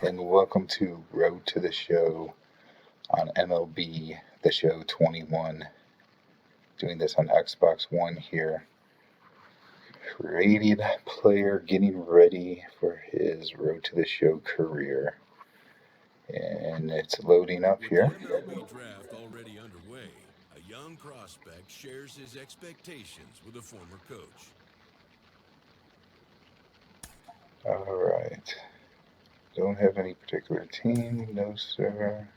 and welcome to Road to the Show on MLB The Show 21. Doing this on Xbox One here. Created player getting ready for his Road to the Show career. And it's loading up here. With the MLB draft already underway, a young prospect shares his expectations with a former coach. Alright. Don't have any particular team. No, sir.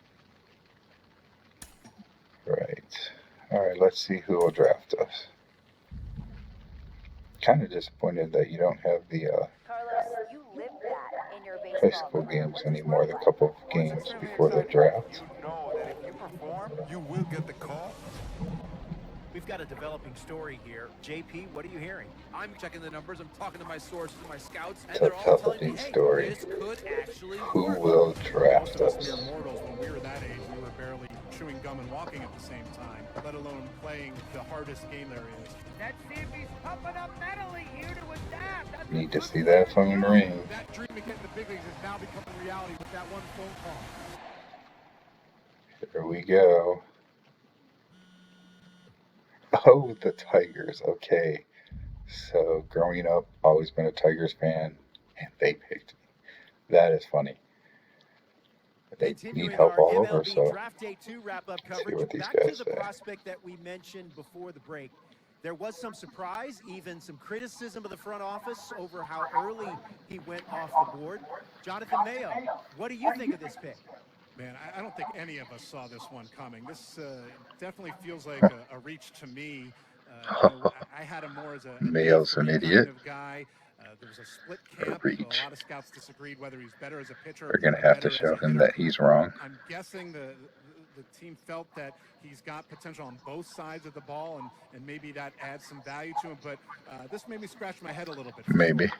Right. Alright, let's see who will draft us. Kind of disappointed that you don't have the high school games anymore, the couple of games before the draft. You know that if you perform, you will get the call. We've got a developing story here. JP, what are you hearing? I'm checking the numbers. I'm talking to my sources, my scouts, and they're all telling me, hey, this could actually Who work. will draft us? Mere mortals, when we were that age, we were barely chewing gum and walking at the same time, let alone playing the hardest game there is. Let's see if he's pumping up mentally here to adapt. Need to see that phone ring. That dream of getting the big leagues is now becoming reality with that one phone call. Here we go. Oh, the Tigers. Okay. So, growing up, always been a Tigers fan, and they picked me. That is funny. They need help all over, so let's see what these guys say. The prospect that we mentioned before the break. There was some surprise, even some criticism of the front office over how early he went off the board. Jonathan Mayo, what do you think of this pick? Man, I don't think any of us saw this one coming. This definitely feels like a reach to me. I had him more as a Mayo's an idiot. Kind of guy. There was a split camp. Reach. A lot of scouts disagreed whether he's better as a pitcher. We're going to have to show him that he's wrong. I'm guessing the team felt that he's got potential on both sides of the ball, and maybe that adds some value to him. But this made me scratch my head a little bit. Maybe.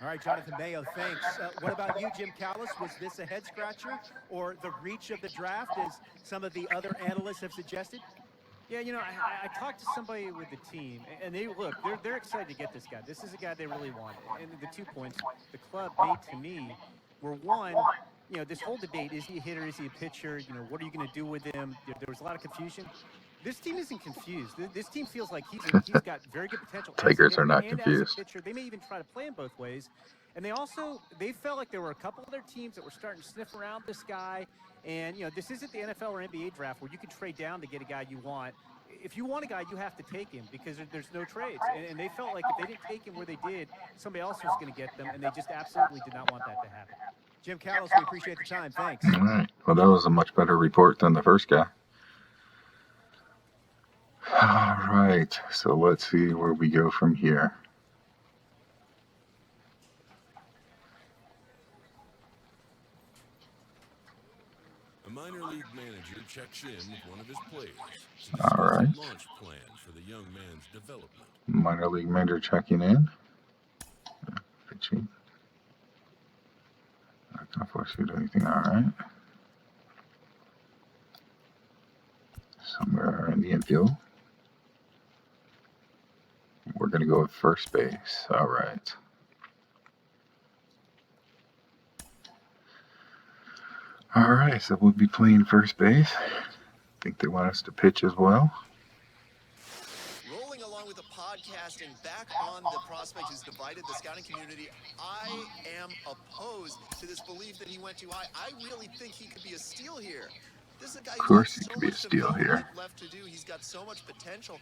All right, Jonathan Mayo, thanks. What about you, Jim Callis? Was this a head-scratcher or the reach of the draft, as some of the other analysts have suggested? Yeah, you know, I talked to somebody with the team, and they're excited to get this guy. This is a guy they really want. And the 2 points the club made to me were, one, you know, this whole debate, is he a hitter, is he a pitcher, you know, what are you going to do with him? There was a lot of confusion. This team isn't confused. This team feels like he's got very good potential. Tigers are not confused. As a pitcher, they may even try to play him both ways. And they felt like there were a couple other teams that were starting to sniff around this guy. And, you know, this isn't the NFL or NBA draft where you can trade down to get a guy you want. If you want a guy, you have to take him because there's no trades. And they felt like if they didn't take him where they did, somebody else was going to get them, and they just absolutely did not want that to happen. Jim Callis, we appreciate the time. Thanks. All right. Well, that was a much better report than the first guy. All right. So let's see where we go from here. A minor league manager checks in with one of his players. All right. Launch plans for the young man's development. Minor league manager checking in. Pitching. Not gonna force you to do anything. All right. Somewhere in the infield. We're gonna go with first base. All right. All right, so we'll be playing first base. I think they want us to pitch as well. Rolling along with the podcast and back on the prospect who's divided the scouting community, I am opposed to this belief that he went too high. I really think he could be a steal here. This is a guy who's got so much development left to do. He's got so much potential.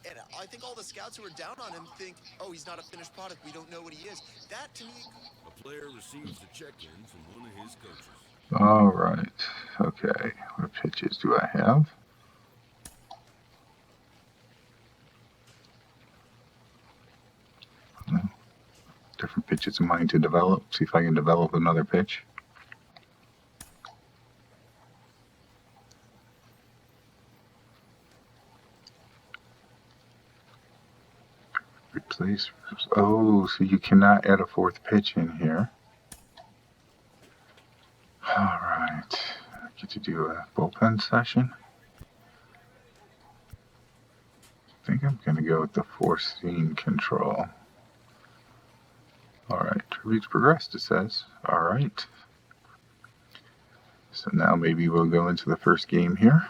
And I think all the scouts who are down on him think, oh, he's not a finished product. We don't know what he is. That, to me... A player receives a check-in from one of his coaches. All right. Okay. What pitches do I have? Different pitches in mind to develop. See if I can develop another pitch. Replace. Oh, so you cannot add a fourth pitch in here. All right. I get to do a bullpen session. I think I'm going to go with the four-seam control. All right. Reach progressed, it says. All right. So now maybe we'll go into the first game here.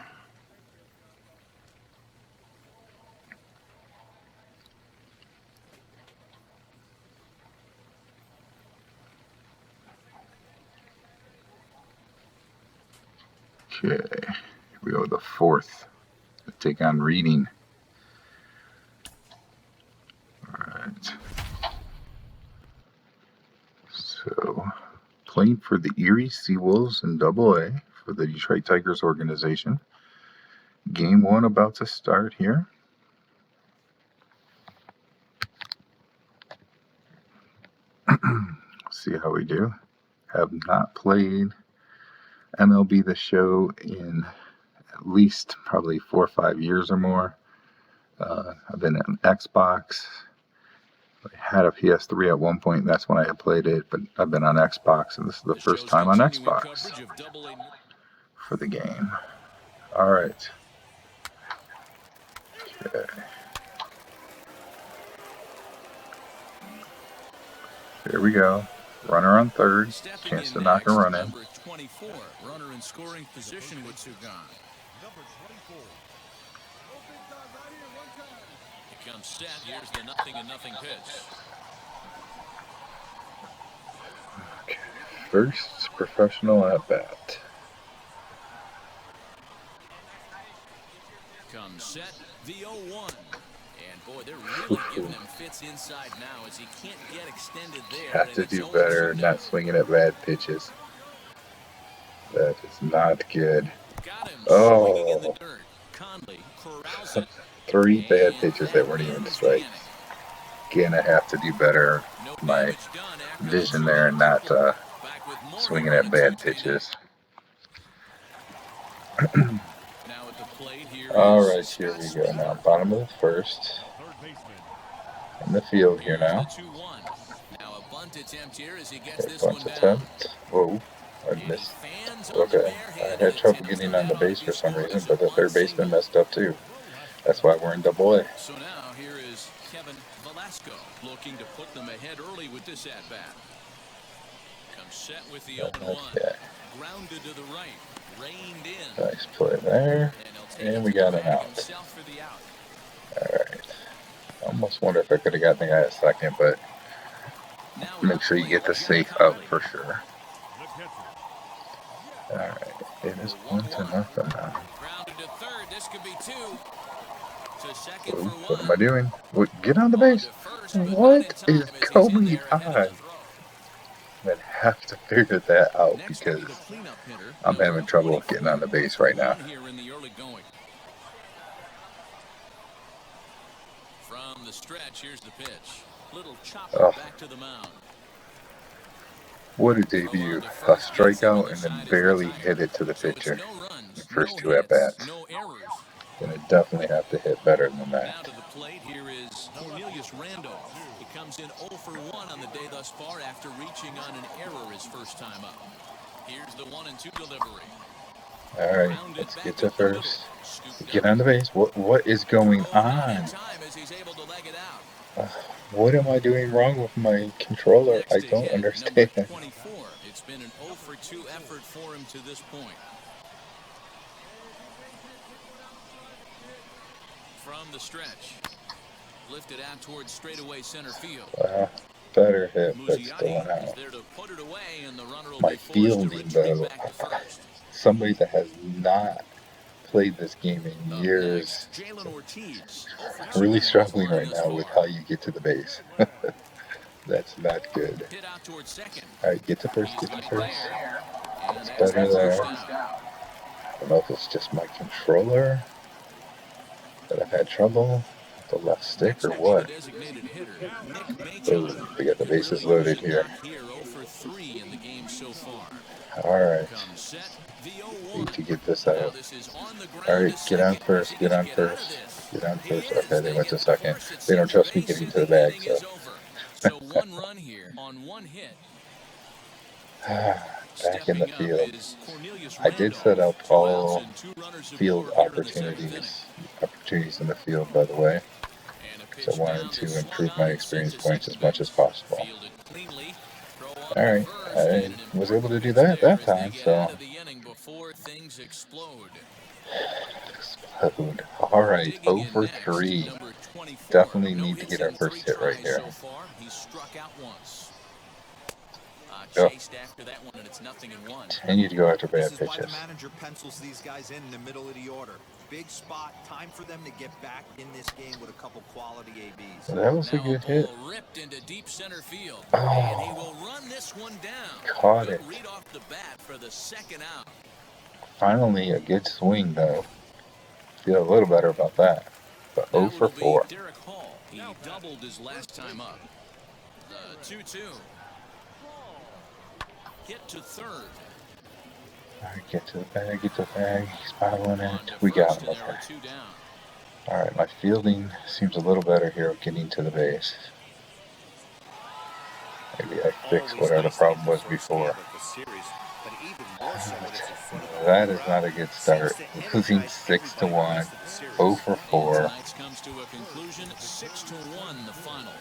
Okay, here we go, the fourth. Take on reading. Alright. So, playing for the Erie Seawolves in AA for the Detroit Tigers organization. Game 1 about to start here. See how we do. Have not played MLB The Show in at least probably 4 or 5 years or more. I've been on Xbox. I had a PS3 at one point. That's when I had played it, but I've been on Xbox, and this is the first time on Xbox for the game. All right. Okay. Here we go. Runner on third. Chance to knock a run in. Number 24, runner in scoring position with Sugan. Number 24. Here comes set. Here's the 0-0 pitch. Okay. First professional at bat. Comes set. The 0-1. And boy, they're really giving him fits inside now as he can't get extended there. Have to do better, not swinging at bad pitches. That is not good. Oh, 3 bad pitches that weren't even strikes. Again, I have to do better. My vision there and not swinging at bad pitches. All right, here we go now. Bottom of the first. In the field here now. Okay, bunt attempt. Whoa, I missed. Okay, I had trouble getting on the base for some reason, but the third baseman messed up too. That's why we're in AA. So now here is Kevin Velasco looking to put them ahead early with this at bat. Comes set with the 0-1. Okay. Grounded to the right. Reined in. Nice play there. And we got an out. Alright. Almost wonder if I could have gotten the guy at second, but make sure you get the safe out for sure. Alright. It is 1-0 now. Ooh, what am I doing? What, get on the base. What is going on? I'm going to have to figure that out because I'm having trouble getting on the base right now. From the stretch, here's the pitch. Little Oh. back to the mound. What a debut. A strikeout and then barely hit it to the pitcher. The first 2 at-bats. Gonna definitely have to hit better than Now that. to the plate, here is Cornelius Randolph. He comes in 0 for 1 on the day thus far after reaching on an error his first time up. Here's the 1-2 delivery. Alright, let's get to first. Get on the base. What is going on? What am I doing wrong with my controller? I don't understand. It's been an 0 for 2 effort for him to this point. From the stretch, lifted out towards straightaway center field. Better hit, but still an out. My fielding, though, somebody that has not played this game in years, I'm really struggling right now with how you get to the base. That's not good. Alright, get to first, get to first. It's better there. I don't know if it's just my controller that I've had trouble, the left stick or what. Oh, we got the bases loaded here. Alright. Need to get this out. Alright, get on first, get on first. Get on first. Okay, they went to second. They don't trust me getting to the bag, so. So 1 run here on 1 hit. Back in the field. I did set up all field opportunities in the field, by the way. So I wanted to improve my experience points as much as possible. Alright, I was able to do that time, so bases explode. Explode. Alright, Digging in over next, 3. number 24. Definitely No need to hits get our in 3 first hit right tries here. so far. He's struck out once. Go. Chased after that one, and it's 0-1. Continue to go after This bad is why the pitches. manager pencils these guys in the middle of the order. Big spot, time for them to get back in this game with a couple quality ABs. That was a Now good a hit. ball ripped into deep center field, Oh. and he will run this one down. Caught Good it. read off the bat for the second out. Finally, a good swing, though. Feel a little better about that. But Now 0 for it'll be 4. Derek Hall. He doubled his last time up. 2-2. Hit to third. Alright, get to the bag, get to the bag. He's following it. We got him. Okay. 2 down. Alright, my fielding seems a little better here with getting to the base. Maybe I fix whatever the problem was before. That is not a good start. Losing 6-1, 0 for 4. Tonight's comes to a conclusion, 6-1 the final.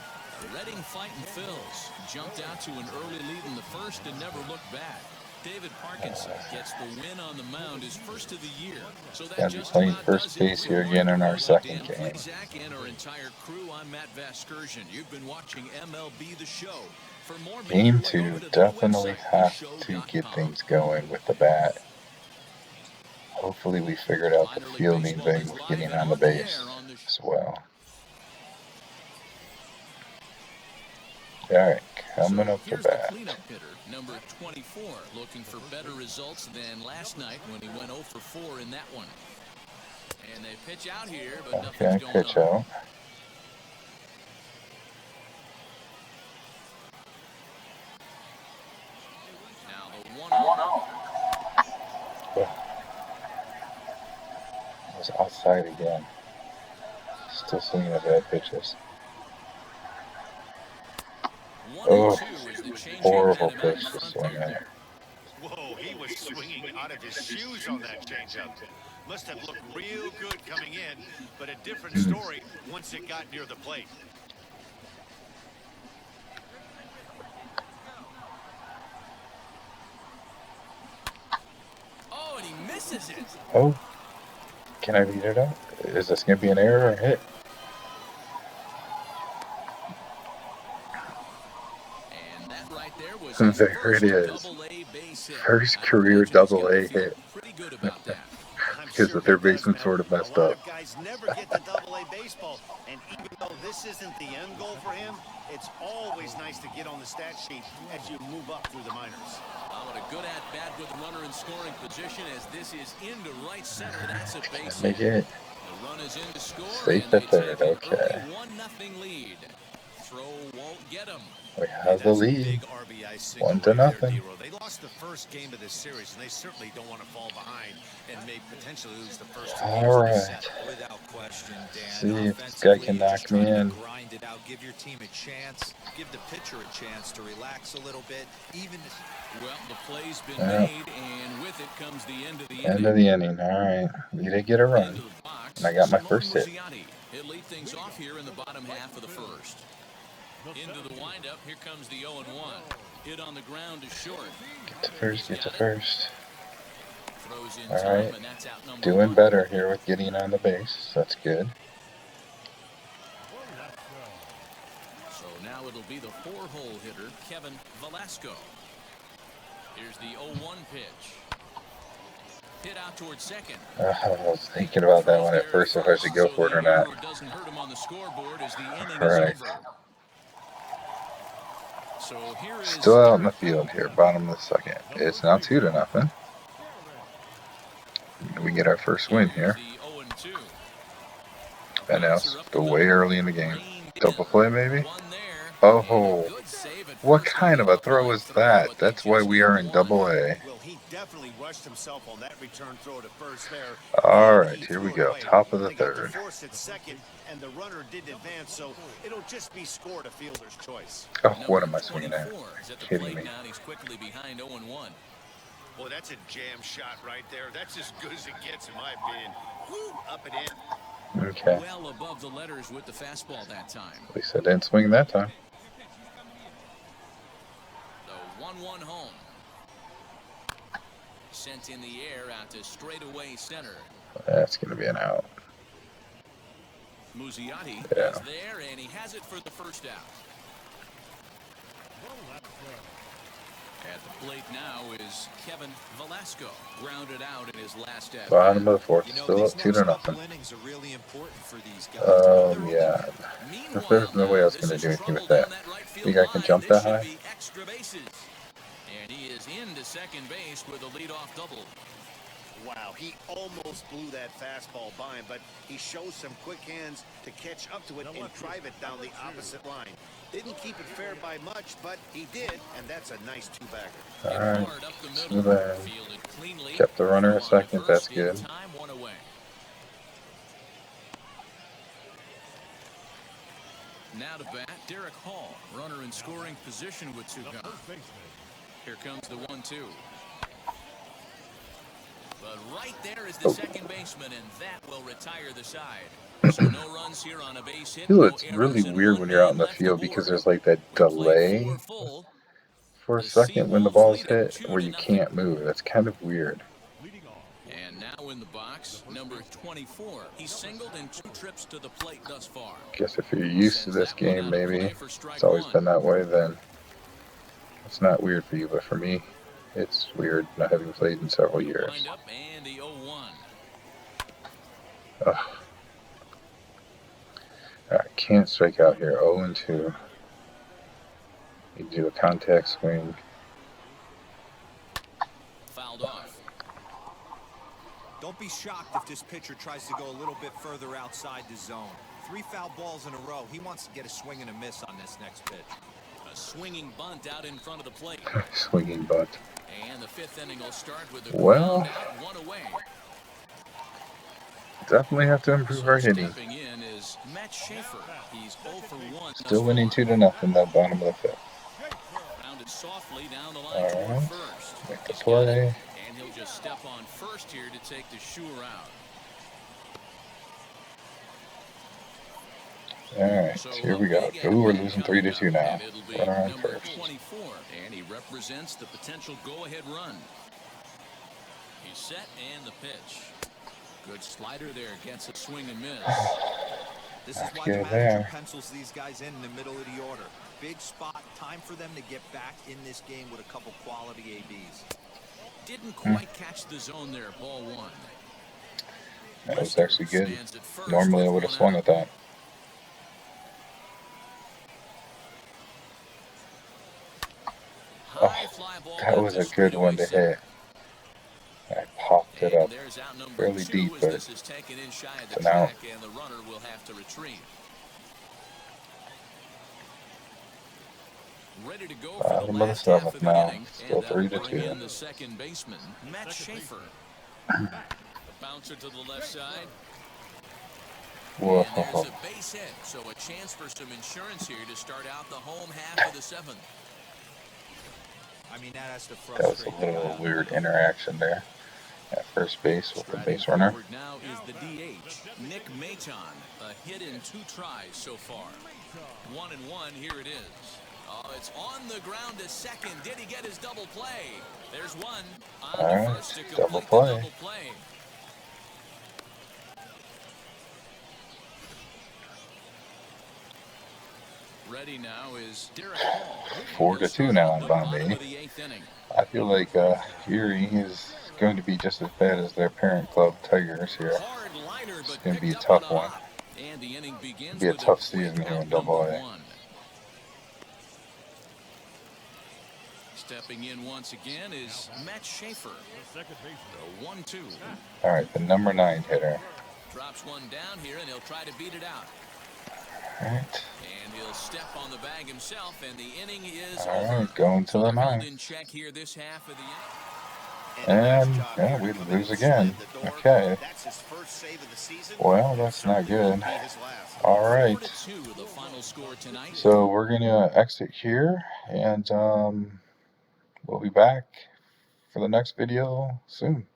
Reading fighting Phils jumped out to an early lead in the first and never looked back. David Parkinson gets the win on the mound, his first of the year. So that Gotta be just playing about first does it. base here We're again in our going to second Dan game. Flezak and our entire crew. I'm Matt Vasgersian. You've been watching MLB The Show. For more, Game 2, definitely have to get things going with the bat. Hopefully we figured out the fielding thing with getting on the base as well. Alright, coming up the bat. Number 24, looking for better results than last night when he went 0 for 4 in that one. And they pitch out here, but Okay, nothing's going pitch on. out. Now the 1-0. I was outside again. Still swinging at bad pitches. Oh, horrible pitch to swing at. Whoa, he was swinging out of his shoes on that changeup. Must have looked real good coming in, but a different story once it got near the plate. Oh, and he misses it. Oh, can I read it out? Is this going to be an error or a hit? And that right there was There it is. First career double-A hit. Pretty good about that. Because the third baseman sort of messed up. Guys never get to double-A baseball, and even though this isn't the end goal for him, it's always nice to get on the stat sheet as you move up through the minors. What a good at-bat with the runner in scoring position as this is into right center. That's a base Make hit. it. The run is in to score. Safe at third, okay. 1-0 lead. Throw won't get him. We have the lead. 1-0. They lost the first game of this series, and they certainly don't want to fall behind and may potentially lose the first two games All of the right. set. Without question, Dan. See if this guy can knock me in. Grind it out, give your team a chance, give the pitcher a chance to relax a little bit. Even Well, the play's been made, and with it comes the end of the End inning. of the inning. All right. We did get a run. Into the box, And I got my Simone first hit. Muzziotti. He'll lead things off here in the bottom half of the first. Into the windup, here comes the 0-1. Hit on the ground is short. Get to first, get to first. Throws in All time, right. and that's out number Doing 1. better here with getting on the base. That's good. So now it'll be the 4-hole hitter, Kevin Velasco. Here's the 0-1 pitch. Hit out towards second. I was thinking about that one at first, if I should go for it or not. Doesn't hurt him on the scoreboard as the inning All right. is over. So here is Still out in the field here, bottom of the second. It's now 2-0. We get our first win here. the 0-2. And now still way early in the game. Double play maybe? Oh, what kind of a throw is that? That's why we are in Double A. Well, he definitely rushed himself on that return throw to first there. All right, here we go. Top of the third. Forced at second, and the runner didn't advance, so it'll just be scored a fielder's choice. Oh, what am I swinging at? Kidding me. He's quickly behind 0-1. Well, that's a jam shot right there. That's as good as it gets, in my opinion. Woo, up and in. Okay. Well above the letters with the fastball that time. At least I didn't swing that time. The 1-1 home. sent in the air out to straightaway center. That's going to be an out. Muziati Yeah. is there, and he has it for the first out. At the plate now is Kevin Velasco, grounded out in his last at Bottom of the fourth, You know, still these up 2-0. next couple innings are really important for these guys. Yeah. Meanwhile, There's no way I was this going to is do anything with trouble that. down right field You think I can line. jump This that high? should be extra bases. And he is into second base with a leadoff double. Wow, he almost blew that fastball by him, but he shows some quick hands to catch up to it and drive it down the opposite line. Didn't keep it fair by much, but he did, and that's a nice two-bagger. Alright, so then kept the runner a second, that's good. Now to bat, Derek Hall, runner in scoring position with two gone. Here comes the 1-2. But right there is the second baseman, and that will retire the side. So no runs here on a base hit. I feel it's really weird when you're out in the field because there's like that delay for a second when the ball's hit where you can't move. That's kind of weird. And now in the box, number 24. He singled in 2 trips to the plate thus far. Guess if you're used to this game, maybe it's always been that way, then it's not weird for you. But for me, it's weird not having played in several years. And the 0-1. Ugh. Alright, can't strike out here. 0-2. You do a contact swing. Fouled off. Don't be shocked if this pitcher tries to go a little bit further outside the zone. 3 foul balls in a row. He wants to get a swing and a miss on this next pitch. A swinging bunt out in front of the plate. Swinging bunt. And the 5th inning will start with a Well, ground out, 1 away. definitely have to improve our hitting. Stepping in is Matt Schaefer. He's 0 for 1. Still winning 2-0, the bottom of the 5th. Rounded softly down the line toward Alright, first. make the play. And he'll just step on first here to take the shoe around. Alright, here we go. Ooh, we're losing 3-2 now. Runner on Number first. 24, and he represents the potential go-ahead run. He's set and the pitch. Good slider there, gets a swing and miss. This is That's why the good manager there. pencils these guys in the middle of the order. Big spot, time for them to get back in this game with a couple quality ABs. Didn't quite catch the zone there, ball 1. That was actually good. Normally I would have swung at that. Oh, that was a good one to hit. I popped it up fairly deep, but it's an out. And the runner will have to retreat. Ready to go for the Bottom of the last half of 7th the now. inning, Still and that'll bring 3-2. in the second baseman, Matt Schaefer. The bouncer to the left side. Whoa. And there's a base hit, so a chance for some insurance here to start out the home half of the 7th. I mean, that has to That was frustrate a little weird interaction there at first base with the base runner. Forward now is the DH, Nick Maton. A hit in 2 tries so far. 1-1, here it is. Oh, it's on the ground to second. Did he get his double play? There's one. On to first to complete double the play. double play. Ready now is Derek Hall. 4-2 now on Bombay. I feel like Erie is going to be just as bad as their parent club Tigers here. It's going to be a tough one. It'll be a tough season here in Double-A. Stepping in once again is Matt Schaefer. The 1-2. All right, the number 9 hitter. Drops one down here, and he'll try to beat it out. All right. And he'll step on the bag himself, and the inning is All over. right, going to the 9. In check here this half of the inning. And yeah, we lose again. Okay. Well, that's not good. All right. So we're gonna exit here, and we'll be back for the next video soon.